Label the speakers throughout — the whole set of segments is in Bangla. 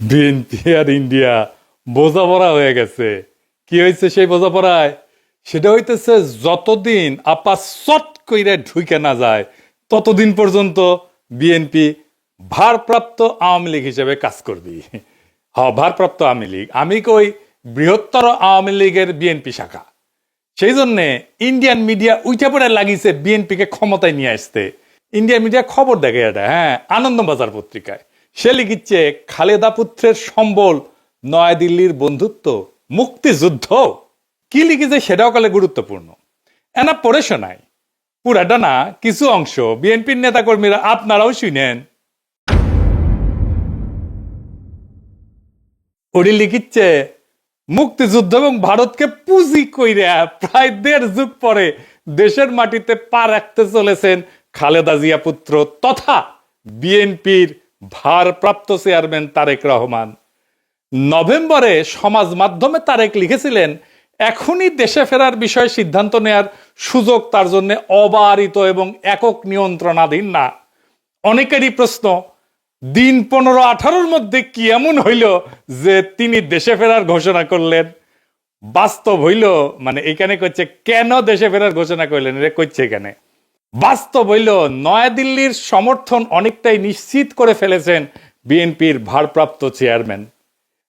Speaker 1: বিএনপি আর ইন্ডিয়া বোঝাপড়া হয়ে গেছে। কি হয়েছে সেই বোঝাপড়ায়? সেটা হইতেছে যতদিন আপা চট কইরে ঢুকে না যায় ততদিন পর্যন্ত বিএনপি ভারপ্রাপ্ত আওয়ামী লীগ হিসেবে কাজ করবি। ভারপ্রাপ্ত আওয়ামী লীগ, আমি কই বৃহত্তর আওয়ামী লীগের বিএনপি শাখা। সেই জন্যে ইন্ডিয়ান মিডিয়া উইটা পড়ে লাগিয়েছে বিএনপিকে ক্ষমতায় নিয়ে আসতে। ইন্ডিয়ান মিডিয়া খবর দেখে এটা, আনন্দবাজার পত্রিকায় সে লিখিচ্ছে খালেদা পুত্রের সম্বল নয়াদিল্লির বন্ধুত্ব মুক্তিযুদ্ধ। কি লিখেছে সেটাও কালে গুরুত্বপূর্ণ। এনা পড়ে শোনায়, পুরাটা না, কিছু অংশ বিএনপির নেতাকর্মীরা আপনারাও শুনেন। ওটি লিখিচ্ছে মুক্তিযুদ্ধ এবং ভারতকে পুঁজি কইরা প্রায় ১.৫ যুগ পরে দেশের মাটিতে পা রাখতে চলেছেন খালেদা জিয়া পুত্র তথা বিএনপির ভারপ্রাপ্ত চেয়ারম্যান তারেক রহমান। নভেম্বরে সমাজ মাধ্যমে তারেক লিখেছিলেন, এখনই দেশে ফেরার বিষয়ে সিদ্ধান্ত নেয়ার সুযোগ তার জন্য অবারিত এবং একক নিয়ন্ত্রণাধীন না। অনেকেরই প্রশ্ন, দিন ১৫-১৮-র মধ্যে কি এমন হইল যে তিনি দেশে ফেরার ঘোষণা করলেন? বাস্তব হইল, মানে এখানে কইছে কেন দেশে ফেরার ঘোষণা করলেন, এটা কইছে এখানে। বাস্তব হইল নয়াদিল্লির সমর্থন অনেকটাই নিশ্চিত করে ফেলেছেন বিএনপির ভারপ্রাপ্ত চেয়ারম্যান।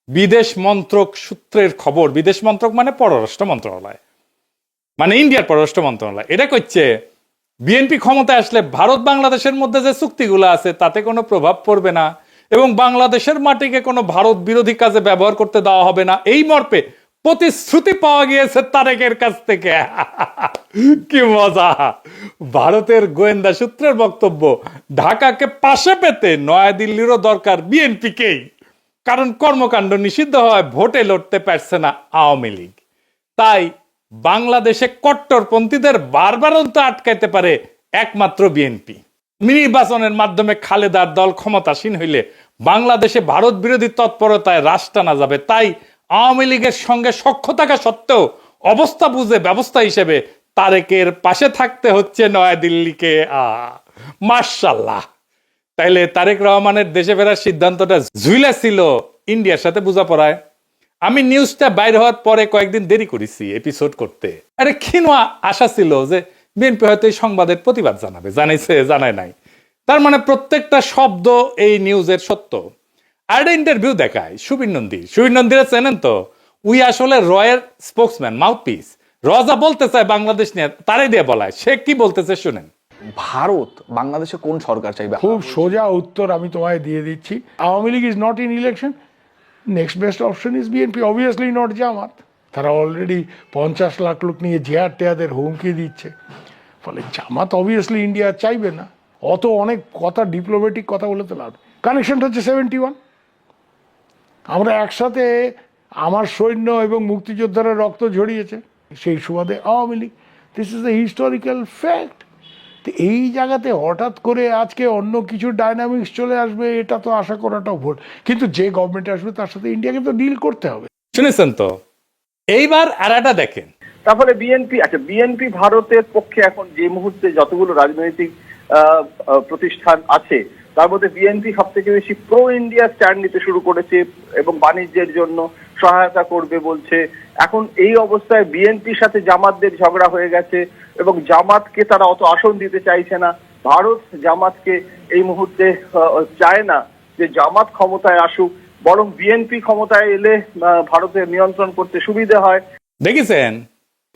Speaker 1: বিদেশ মন্ত্রক সূত্রের খবর, বিদেশ মন্ত্রক মানে পররাষ্ট্র মন্ত্রণালয়, মানে ইন্ডিয়ার পররাষ্ট্র মন্ত্রণালয়, এটা কইছে বিএনপি ক্ষমতায় আসলে ভারত বাংলাদেশের মধ্যে যে চুক্তিগুলো আছে তাতে কোনো প্রভাব পড়বে না এবং বাংলাদেশের মাটিকে কোনো ভারত বিরোধী কাজে ব্যবহার করতে দেওয়া হবে না, এই মর্মে প্রতিশ্রুতি পাওয়া গিয়েছে তারেকের কাছ থেকে। কি মজা! ভারতের গোয়েন্দা সূত্রের বক্তব্য, ঢাকাকে পাশে পেতে নয়াদিল্লিরও দরকার বিএনপিকেই, কারণ কর্মকাণ্ড নিষিদ্ধ হওয়ায় ভোটে লড়তে পারছে না আওয়ামী লীগ। তাই বাংলাদেশে কট্টরপন্থীদের বারবারন্ত আটকাইতে পারে একমাত্র বিএনপি। নির্বাচনের মাধ্যমে খালেদার দল ক্ষমতাসীন হইলে বাংলাদেশে ভারত বিরোধী তৎপরতায় রাশ টানা যাবে। তাই আওয়ামী লীগের সঙ্গে সখ্য থাকা সত্ত্বেও অবস্থা বুঝে ব্যবস্থা হিসেবে তারেকের পাশে থাকতে হচ্ছে নয়াদিল্লিকে। মাশাআল্লাহ! তাইলে তারেক রহমানের দেশে ফেরার সিদ্ধান্তটা ঝুলে ছিল ইন্ডিয়ার সাথে বোঝাপড়ায়। আমি নিউজটা বাইর হওয়ার পরে কয়েকদিন দেরি করেছি এপিসোড করতে। আরে ক্ষীণা আশা ছিল যে বিএনপি হয়তো এই সংবাদের প্রতিবাদ জানাবে, জানাইছে, জানায় নাই। তার মানে প্রত্যেকটা শব্দ এই নিউজের সত্য। আর একটা ইন্টারভিউ দেখায় সুবীর নন্দীরা চেনেন তো, উই আসলে রয়ের স্পোক্সম্যান, মাউথপিস। রজা বলতে চায় বাংলাদেশ নিয়ে, তারাই দিয়ে বলায়। সে কি বলতেছে শুনেন।
Speaker 2: ভারত বাংলাদেশে কোন সরকার চাইবে?
Speaker 3: খুব সোজা উত্তর আমি তোমায় দিয়ে দিচ্ছি। Awami League is not in election, next best option is BNP, obviously not Jamaat. তারা অলরেডি ৫০ লাখ লোক নিয়ে জিয়ার টেয়াদের হুমকি দিচ্ছে। ফলে জামাত অবভিয়াসলি ইন্ডিয়া চাইবে না। অত অনেক কথা, ডিপ্লোম্যাটিক কথা বলে তো লাভ। কানেকশনটা হচ্ছে 71। আমরা একসাথে, আমার সৈন্য এবং মুক্তিযোদ্ধারা রক্ত ঝরিয়েছে, সেই সুবাদে Awami League. This is the historical fact. এই জায়গাতে হঠাৎ করে আজকে অন্য কিছু ডাইনামিক্স চলে আসবে, এটা তো আশা করাটাও ভুল। কিন্তু যে গভর্নমেন্ট আসবে তার সাথে ইন্ডিয়াকে তো ডিল করতে হবে।
Speaker 1: শুনেছেন তো? এইবার আর একটা দেখেন।
Speaker 4: তারপরে বিএনপি ভারতের পক্ষে এখন যে মুহূর্তে যতগুলো রাজনৈতিক প্রতিষ্ঠান আছে তার মধ্যে বিএনপি সব থেকে বেশি প্রো ইন্ডিয়া স্ট্যান্ড নিতে শুরু করেছে এবং বাণিজ্যের জন্য সহায়তা করবে বলছে। এখন এই অবস্থায় বিএনপির সাথে জামাতদের ঝগড়া হয়ে গেছে এবং জামাতকে তারা অত আসন দিতে চাইছে না। ভারত জামাতকে এই মুহূর্তে চায় না যে জামাত ক্ষমতায় আসুক, বরং বিএনপি ক্ষমতায় এলে ভারতের নিয়ন্ত্রণ করতে সুবিধা হয়।
Speaker 1: দেখেছেন,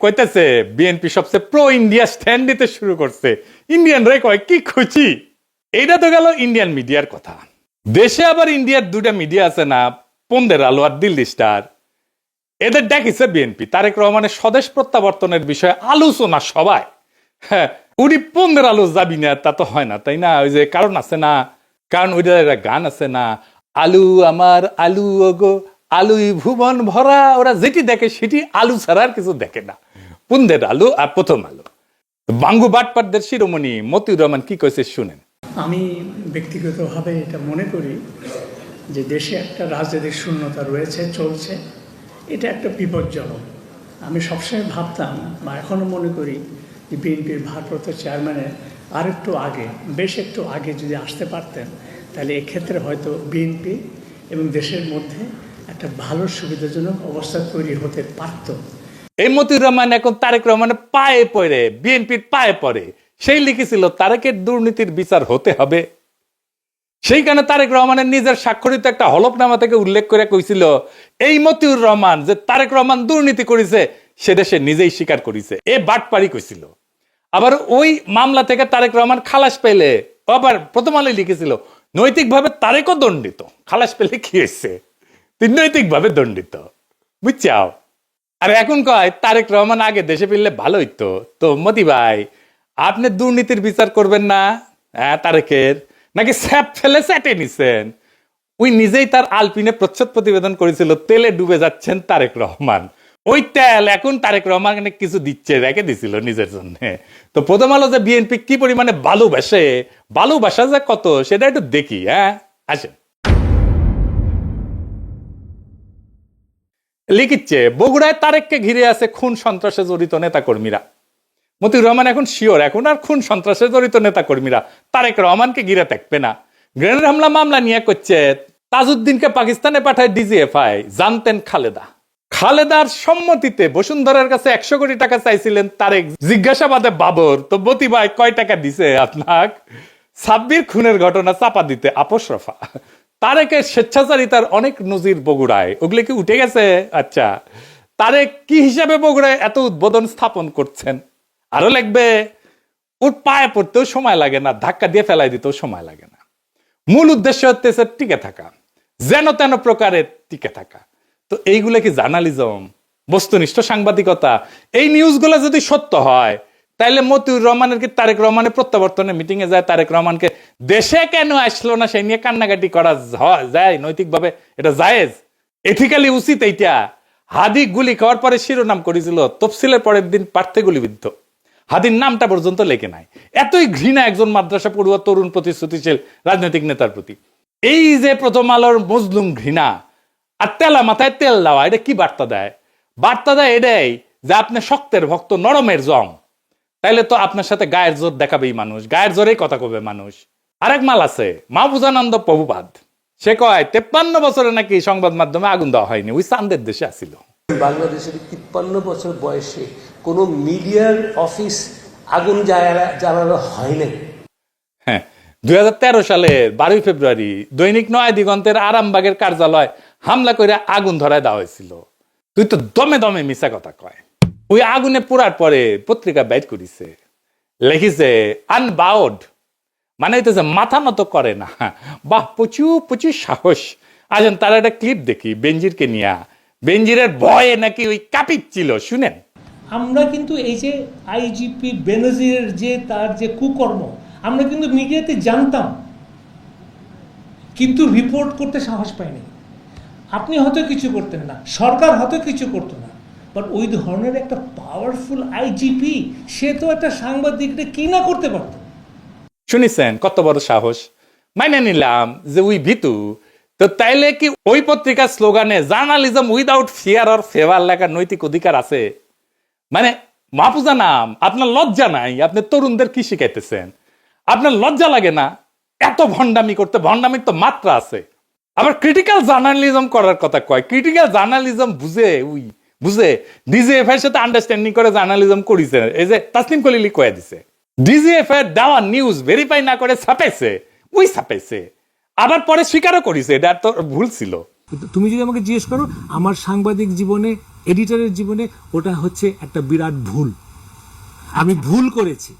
Speaker 1: কইতেছে বিএনপি সবচেয়ে প্রো ইন্ডিয়া স্ট্যান্ড নিতে শুরু করছে। ইন্ডিয়ান রে কয় কি খুশি। এইটা তো গেল ইন্ডিয়ান মিডিয়ার কথা। দেশে আবার ইন্ডিয়ার দুটা মিডিয়া আছে না, পন্দের আলো আর দিল্লি স্টার। এদের ডাকিছে বিএনপি তারেক রহমানের স্বদেশ প্রত্যাবর্তনের বিষয়ে আলোচনা সবাই। হ্যাঁ, উনি পন্দের আলো যাবি না তা তো হয় না, তাই না? ওই যে কারণ আছে না, কারণ ওইটা একটা গান আছে না, আলু আমার আলু ওগো আলুই ভুবন ভরা। ওরা যেটি দেখে সেটি আলু ছাড়া আর কিছু দেখে না। পুন্দের আলু আর প্রথম আলু। বাঙ্গু বাটপাটদের শিরোমণি মতিউর রহমান কি কইছে শুনেন।
Speaker 5: আমি ব্যক্তিগতভাবে এটা মনে করি যে দেশে একটা রাজনৈতিক শূন্যতা রয়েছে, চলছে, এটা একটা বিপজ্জনক। আমি সবসময় ভাবতাম বা এখনও মনে করি যে বিএনপির ভারপ্রাপ্ত চেয়ারম্যানের আরেকটু আগে, বেশ একটু আগে যদি আসতে পারতেন, তাহলে এক্ষেত্রে হয়তো বিএনপি এবং দেশের মধ্যে একটা ভালো সুবিধাজনক অবস্থা তৈরি হতে পারত।
Speaker 1: এই মতিউর রহমান এখন তারেক রহমানের পায়ে পড়ে, বিএনপির পায়ে পড়ে। সেই লিখেছিল তারেকের দুর্নীতির বিচার হতে হবে। সেইখানে তারেক রহমানের নিজের স্বাক্ষরিত একটা হলফনামা থেকে উল্লেখ করে কইছিল এই মতিউর রহমান যে তারেক রহমান দুর্নীতি করেছে সেটা সে নিজেই স্বীকার করেছে, এ বাটপারি কইছিল। আবার ওই মামলা থেকে তারেক রহমান খালাস পেলে আবার প্রথম আলোয় লিখেছিল নৈতিকভাবে তারেকও দণ্ডিত। খালাস পেলে কি হয়েছে? তুই নৈতিকভাবে দণ্ডিত, বুঝছাও। আর এখন কয় তারেক রহমান আগে দেশে ফিরলে ভালো হইতো। তো মতি ভাই, আপনি দুর্নীতির বিচার করবেন না? হ্যাঁ, তারেকের নাকি স্যাপ ফেলে স্যাটে নিছেন? ওই নিজেই তার আলপিনে প্রচ্ছদ প্রতিবেদন করেছিল তেলে ডুবে যাচ্ছেন তারেক রহমান। ওই তেল এখন তারেক রহমান কিছু দিচ্ছে, রেখে দিছিল নিজের জন্য। তো প্রথম আলো যে বিএনপি কি পরিমাণে ভালোবাসা যে কত সেটা একটু দেখি। হ্যাঁ, আসেন। লিখিচ্ছে বগুড়ায় তারেককে ঘিরে আছে খুন সন্ত্রাসে জড়িত নেতাকর্মীরা। মতিউর রহমান এখন শিওর, এখন আর খুন সন্ত্রাসে জড়িত নেতাকর্মীরা তারেক রহমানকে ঘিরে থাকবে না। গ্রেনেড হামলা মামলা নিয়ে করছে তাজউদ্দিনকে পাকিস্তানে পাঠায় ডিজিএফআই। জানতেন খালেদার সম্মতিতে বসুন্ধরার কাছে 100 কোটি টাকা চাইছিলেন তারেক। জিজ্ঞাসাবাদে বাবর তো মতি ভাই কয় টাকা দিছে আপনার? সাব্বির খুনের ঘটনা চাপা দিতে আপোস রফা। তারেকের স্বেচ্ছাচারিতার অনেক নজির বগুড়ায়, ওগুলো কি উঠে গেছে? আচ্ছা, তারেক কি হিসাবে বগুড়ায় এত উদ্বোধন স্থাপন করছেন? আরো লাগবে, ওর পায়ে পড়তেও সময় লাগে না, ধাক্কা দিয়ে ফেলাই দিতেও সময় লাগে না। মূল উদ্দেশ্য হচ্ছে টিকে থাকা, যেন তেন প্রকারের টিকে থাকা। তো এইগুলো কি জার্নালিজম, বস্তুনিষ্ঠ সাংবাদিকতা? এই নিউজগুলো যদি সত্য হয় তাইলে মতিউর রহমানের কি তারেক রহমানের প্রত্যাবর্তনের মিটিং এ যায় তারেক রহমানকে দেশে কেন আসলো না সেই নিয়ে কান্নাকাটি করা যায়? নৈতিকভাবে এটা জায়েজ, এথিক্যালি উচিত এইটা? হাদি গুলি খাওয়ার পরে শিরোনাম করেছিল, তফসিলের পরের দিন প্রার্থী গুলিবিদ্ধ। হাদির নামটা পর্যন্ত লেখে নাই। এতই ঘৃণা একজন মাদ্রাসা পড়ুয়া তরুণ প্রতিশ্রুতিশীল রাজনৈতিক নেতার প্রতি। এই যে প্রথম আলোর মজলুম ঘৃণা আর তেলা মাথায় তেল দেওয়া, এটা কি বার্তা দেয়? বার্তা দেয় এটাই যে আপনি শক্তের ভক্ত, নরমের জং। তাইলে তো আপনার সাথে গায়ের জোর দেখাবেই মানুষ, গায়ের জোরেই কথা কবে মানুষ। আরেক মাল আছে, মাহফুজানন্দ প্রভুপাদ। সে কয় 53 বছরে নাকি সংবাদ মাধ্যমে আগুন দেওয়া হয়নি, ওই চান্দের দেশে আসিল।
Speaker 6: বাংলাদেশের 53 বছর বয়সে কোনো মিডিয়ার অফিস আগুন জ্বালানো হয় নাই।
Speaker 1: হ্যাঁ, 2013 সালের 12 ফেব্রুয়ারি দৈনিক নয়া দিগন্তের আরামবাগের কার্যালয় হামলা করে আগুন ধরায় দেওয়া হয়েছিল। তুই তো দমে দমে মিশা কথা কয়। ওই আগুনে পোড়ার পরে পত্রিকা বাইট করিছে, লিখিছে আনবাউড, মানে হইতেছে মাথা নত করে না। বাহ, প্রচুর সাহস। আসেন তার একটা ক্লিপ দেখি বেনজিরকে নিয়ে। বেনজিরের ভয়ে নাকি ওই কাঁপিচ্ছিল, শুনেন।
Speaker 7: আমরা কিন্তু এই যে আইজিপি বেনজিরের যে তার যে কুকর্ম আমরা কিন্তু মিডিয়াতে জানতাম, কিন্তু রিপোর্ট করতে সাহস পাইনি। আপনি হয়তো কিছু করতেন না, সরকার হয়তো কিছু করতো না, বাট ওই ধরনের একটা পাওয়ারফুল আইজিপি সে তো একটা সাংবাদিকরা কি না করতে পারত।
Speaker 1: শুনিছেন কত বড় সাহস? মাইনে নিলাম যে ওই ভিতু, তো তাইলে কি ওই পত্রিকার স্লোগানে journalism without fear or favour লেখার নৈতিক অধিকার আছে? মানে মাহফুজা নাম, আপনার লজ্জা নাই? আপনি তরুণদের কি শিখাইতেছেন? আপনার লজ্জা লাগে না এত ভণ্ডামি করতে? ভণ্ডামির তো মাত্রা আছে। আবার ক্রিটিক্যাল জার্নালিজম করার কথা কয়। ক্রিটিক্যাল জার্নালিজম বুঝে ডিজিএফ এর সাথে আন্ডারস্ট্যান্ডিং করে জার্নালিজম করিছে। এই যে তাসনিম কলিলি কয়ে দিছে, ডিজিএফ এর দেওয়া নিউজ ভেরিফাই না করে ছাপাইছে, আবার পরে স্বীকারও করিছে এটা তো ভুল ছিল।
Speaker 7: তুমি যদি আমাকে জিজ্ঞেস করো আমার সাংবাদিক জীবনে, এডিটরের জীবনে ওটা হচ্ছে একটা বিরাট ভুল। আমি ভুল করেছি।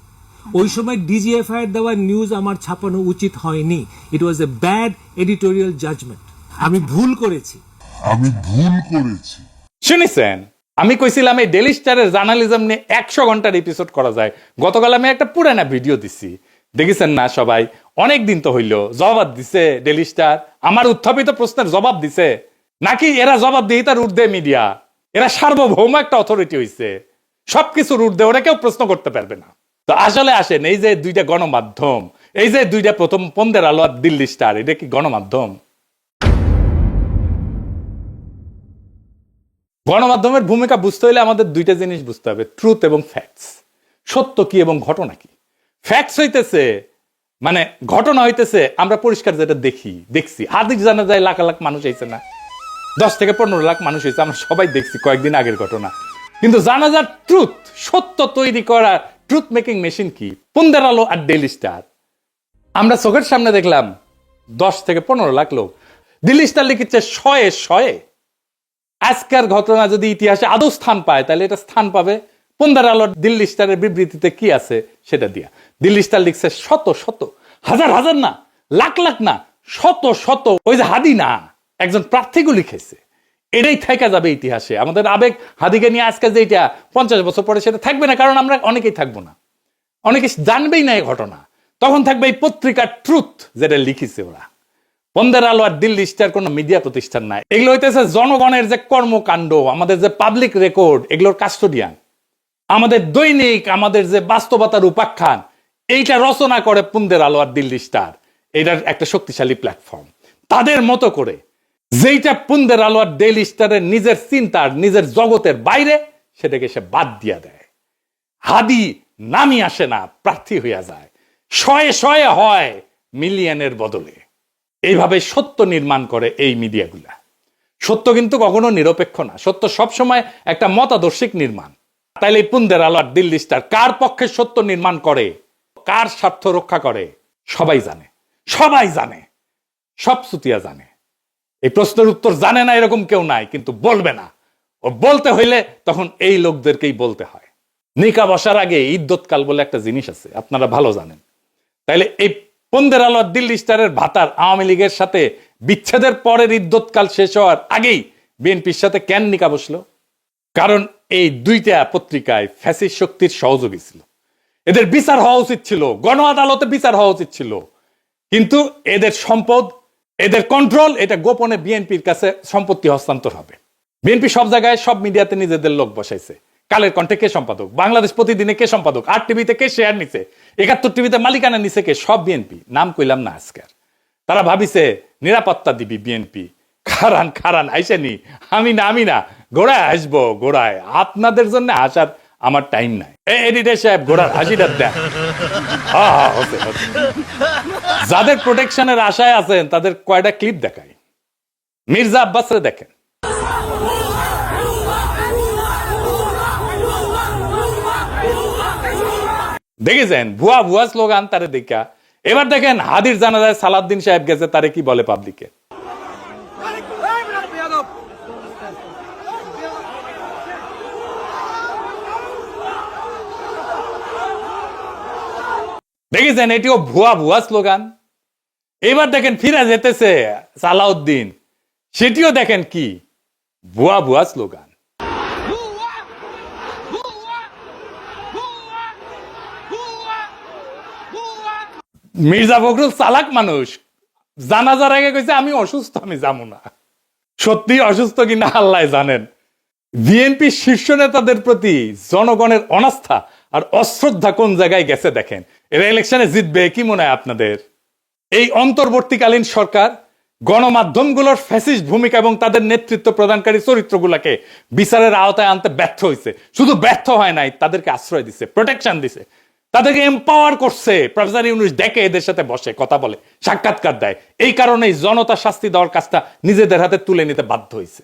Speaker 7: ওই সময় ডিজিএফআই দেওয়া নিউজ আমার ছাপানো উচিত হয়নি। ইট ওয়াজ এ ব্যাড এডিটোরিয়াল জাজমেন্ট। আমি ভুল করেছি।
Speaker 1: শুনেছেন, আমি কইছিলাম এই ডেইলি স্টারের জার্নালিজম নিয়ে 100 ঘন্টার এপিসোড করা যায়। গতকাল আমি একটা পুরানা ভিডিও দিছি, দেখেছেন না সবাই? অনেক দিন তো হইল। জবাব দিছে ডেইলি স্টার? আমার উত্থাপিত প্রশ্নের জবাব দিছে নাকি এরা জবাব দিয়ে তার ঊর্ধ্বে মিডিয়া? এরা সার্বভৌম একটা অথরিটি হইছে, সবকিছুর ঊর্ধ্বে, ওরা কেউ প্রশ্ন করতে পারবে না। তো আসলে আসেন, এই যে দুইটা গণমাধ্যম, এই যে দুইটা প্রথম পন্দের আলো আর দিল্লি স্টার, এটা কি গণমাধ্যম? গণমাধ্যমের ভূমিকা বুঝতে হলে আমাদের দুইটা জিনিস বুঝতে হবে, ট্রুথ এবং ফ্যাক্টস। সত্য কি এবং ঘটনা কি। ফ্যাক্টস হইতেছে মানে ঘটনা হইতেছে আমরা পরিষ্কার যেটা দেখছি হাদিস জানা যায় লাখ লাখ মানুষ হয়েছে না, 10 থেকে 15 লাখ মানুষ হয়েছে, আমরা সবাই দেখছি কয়েকদিন আগের ঘটনা। কিন্তু জানাজার ট্রুথ, সত্য তৈরি করা ট্রুথ মেকিং মেশিন কি? পুন্দের আলো আর ডেইলি স্টার। আমরা চোখের সামনে দেখলাম 10 থেকে 15 লাখ লোক। ডেইলি স্টার লিখেছে শয়ে। আজকের ঘটনা যদি ইতিহাসে আদৌ স্থান পায় তাহলে এটা স্থান পাবে পুন্দের আলো দিল্লি স্টারের বিবৃতিতে কি আছে সেটা দিয়া। দিল্লি স্টার লিখছে শত হাজার না, লাখ না, শত। ওই যে হাদি না, একজন প্রার্থীকে লিখেছে। এটাই থেকে যাবে ইতিহাসে। আমাদের আবেগ হাদিকে নিয়ে আজকে যেটা 50 বছর পরে সেটা থাকবে না, কারণ আমরা অনেকেই থাকবো না, অনেকে জানবেই না এই ঘটনা। তখন থাকবে এই পত্রিকার ট্রুথ যেটা লিখেছে ওরা। পুন্দের আলো আর দিল্লি স্টার কোনো মিডিয়া প্রতিষ্ঠান নাই, এগুলো হইতেছে জনগণের যে কর্মকাণ্ড, আমাদের যে পাবলিক রেকর্ড, এগুলোর কাস্টোডিয়ান। আমাদের দৈনিক, আমাদের যে বাস্তবতার উপাখ্যান, এইটা রচনা করে পুন্দের আলো আর দিল্লি স্টার। এটার একটা শক্তিশালী প্ল্যাটফর্ম। তাদের মতো করে যেইটা পুন্দের আলো আর ডেইলি স্টারের নিজের চিন্তার, নিজের জগতের বাইরে, সেটাকে সে বাদ দিয়া দেয়। হাদি নামি আসে না, প্রার্থী হইয়া যায়। শয়ে হয় মিলিয়নের বদলে। এইভাবে সত্য নির্মাণ করে এই মিডিয়াগুলা। সত্য কিন্তু কখনো নিরপেক্ষ না, সত্য সবসময় একটা মতাদর্শিক নির্মাণ। তাইলে এই পুন্দের আলো আর দিল্লি স্টার কার পক্ষে সত্য নির্মাণ করে, কার স্বার্থ রক্ষা করে, সবাই জানে, সব সুতিয়া জানে। এই প্রশ্নের উত্তর জানে না এরকম কেউ নাই, কিন্তু বলবে না। ও বলতে হইলে তখন এই লোকদেরকেই বলতে হয়। নিকা বসার আগে ইদ্যৎকাল বলে একটা জিনিস আছে, আপনারা ভালো জানেন। তাইলে এই পুন্দের আলো আর দিল্লি স্টারের ভাতার আওয়ামী লীগের সাথে বিচ্ছেদের পরের ইদ্যৎকাল শেষ হওয়ার আগেই বিএনপির সাথে কেন নিকা বসলো? কারণ এই দুইটা পত্রিকায় ফ্যাসিস্ট শক্তির সহযোগী ছিল। এদের বিচার হওয়া উচিত ছিল, গণ আদালতে বিচার হওয়া উচিত ছিল। কিন্তু এদের সম্পদ, এদের কন্ট্রোল, এটা গোপনে বিএনপির কাছে সম্পত্তি হস্তান্তর হবে। বিএনপি সব জায়গায়, সব মিডিয়াতে নিজেদের লোক বসাইছে। কালের কণ্ঠে কে সম্পাদক, বাংলাদেশ প্রতিদিনে কে সম্পাদক, 8 টিভিতে কে শেয়ার নিছে, 71 টিভিতে মালিকানা নিছে কে, সব বিএনপি। নাম কইলাম না আজকের। তারা ভাবিছে নিরাপত্তা দিবি বিএনপি। খারান আইসেনি, আমি না ঘোড়ায় আসবো, ঘোড়ায়। আপনাদের জন্য আসার আমার টাইম নাই। এডিটর সাহেব ঘোড়ার হাসিটা দেখ। হচ্ছে। যাদের প্রোটেকশনের আশায় আছেন তাদের কয়টা ক্লিপ দেখায়। মির্জা আব্বাসরে দেখেন। দেখেছেন ভুয়া স্লোগান তারে দেখা। এবার দেখেন হাদির জানাজায় সালাউদ্দিন সাহেব গেছে, তারে কি বলে পাবলিকে। দেখেছেন এটিও ভুয়া স্লোগান। এবার দেখেন ফিরে যেতেছে সালাউদ্দিন, সেটিও দেখেন কি ভুয়া স্লোগান। মির্জা ফখরুল চালাক মানুষ, জানাজার আগে কইছে আমি অসুস্থ, আমি যাবো না। সত্যি অসুস্থ কিনা আল্লাহ জানেন। বিএনপি শীর্ষ নেতাদের প্রতি জনগণের অনাস্থা আর অশ্রদ্ধা কোন জায়গায় গেছে দেখেন। এরা ইলেকশনে জিতবে কি মনে হয় আপনাদের? এই অন্তর্বর্তীকালীন সরকার গণমাধ্যমগুলোর ফ্যাসিস্ট ভূমিকা এবং তাদের নেতৃত্ব প্রদানকারী চরিত্রগুলোকে বিচারের আওতায় আনতে ব্যর্থ হয়েছে। শুধু ব্যর্থ হয় নাই, তাদেরকে আশ্রয় দিছে, প্রোটেকশন দিছে, তাদেরকে এম্পাওয়ার করছে। প্রফেসর ইউনূস ডেকে এদের সাথে বসে কথা বলে, সাক্ষাৎকার দেয়। এই কারণেই জনতা শাস্তি দেওয়ার কাজটা নিজেদের হাতে তুলে নিতে বাধ্য হয়েছে।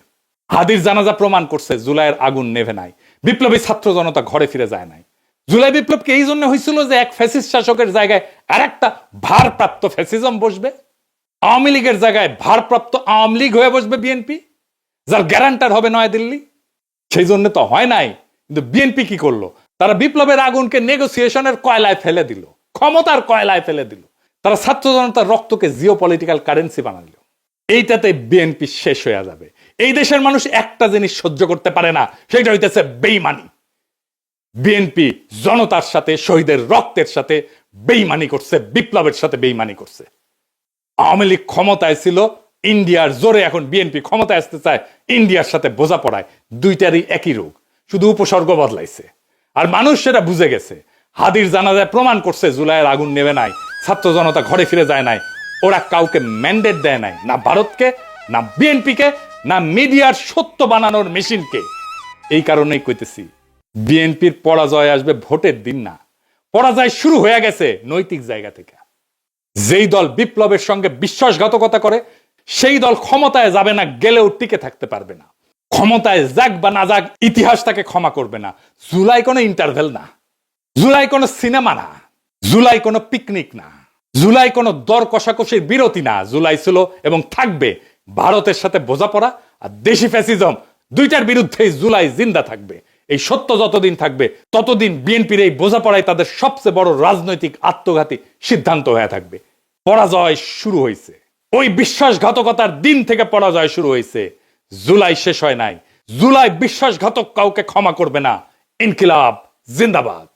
Speaker 1: হাদির জানাজা প্রমাণ করছে জুলাইয়ের আগুন নেভে নাই, বিপ্লবী ছাত্র জনতা ঘরে ফিরে যায় নাই। জুলাই বিপ্লব কি এই জন্য হয়েছিল যে এক ফ্যাসিস্ট শাসকের জায়গায় আর একটা ভারপ্রাপ্ত ফ্যাসিজম বসবে? আওয়ামী লীগের জায়গায় ভারপ্রাপ্ত আওয়ামী লীগ হয়ে বসবে বিএনপি, যার গ্যারান্টার হবে নয়াদিল্লি? সেই জন্য তো হয় নাই। কিন্তু বিএনপি কি করলো? তারা বিপ্লবের আগুনকে নেগোসিয়েশনের কয়লায় ফেলে দিল, ক্ষমতার কয়লায় ফেলে দিল। তারা ছাত্র জনতার রক্তকে জিও পলিটিক্যাল কারেন্সি বানাইল। এইটাতে বিএনপি শেষ হয়ে যাবে। এই দেশের মানুষ একটা জিনিস সহ্য করতে পারে না, সেটা হইতেছে বেইমানি। বিএনপি জনতার সাথে, শহীদের রক্তের সাথে বেইমানি করছে, বিপ্লবের সাথে বেইমানি করছে। আওয়ামী লীগ ক্ষমতায় ছিল ইন্ডিয়ার জোরে, এখন বিএনপি ক্ষমতায় আসতে চায় ইন্ডিয়ার সাথে বোঝাপড়ায়। দুইটারই একই রোগ, শুধু উপসর্গ বদলাইছে। আর মানুষ সেটা বুঝে গেছে। হাদির জানাজায় প্রমাণ করছে জুলাইয়ের আগুন নেবে নাই, ছাত্র জনতা ঘরে ফিরে যায় নাই। ওরা কাউকে ম্যান্ডেট দেয় নাই, না ভারতকে, না বিএনপিকে, না মিডিয়ার সত্য বানানোর মেশিনকে। এই কারণেই কইতেছি বিএনপির পরাজয় আসবে ভোটের দিন না, পরাজয় শুরু হয়ে গেছে নৈতিক জায়গা থেকে। যেই দল বিপ্লবের সঙ্গে বিশ্বাসঘাতকতা করে সেই দল ক্ষমতায় যাবে না, গেলেও টিকে থাকতে পারবে না। ক্ষমতায় যাক বা না যাক, ইতিহাস তাকে ক্ষমা করবে না। জুলাই কোনো ইন্টারভেল না, জুলাই কোনো সিনেমা না, জুলাই কোনো পিকনিক না, জুলাই কোনো দর কষাকষির বিরতি না। জুলাই ছিল এবং থাকবে ভারতের সাথে বোঝাপড়া আর দেশি ফ্যাসিজম, দুইটার বিরুদ্ধেই জুলাই জিন্দা থাকবে। এই সত্য যতদিন থাকবে ততদিন বিএনপির এই বোঝাপড়াই তাদের সবচেয়ে বড় রাজনৈতিক আত্মঘাতী সিদ্ধান্ত হয়ে থাকবে। পরাজয় শুরু হয়েছে, ওই বিশ্বাসঘাতকতার দিন থেকে পরাজয় শুরু হয়েছে। জুলাই শেষ হয় নাই, জুলাই বিশ্বাসঘাতক কাউকে ক্ষমা করবে না। ইনকিলাব জিন্দাবাদ।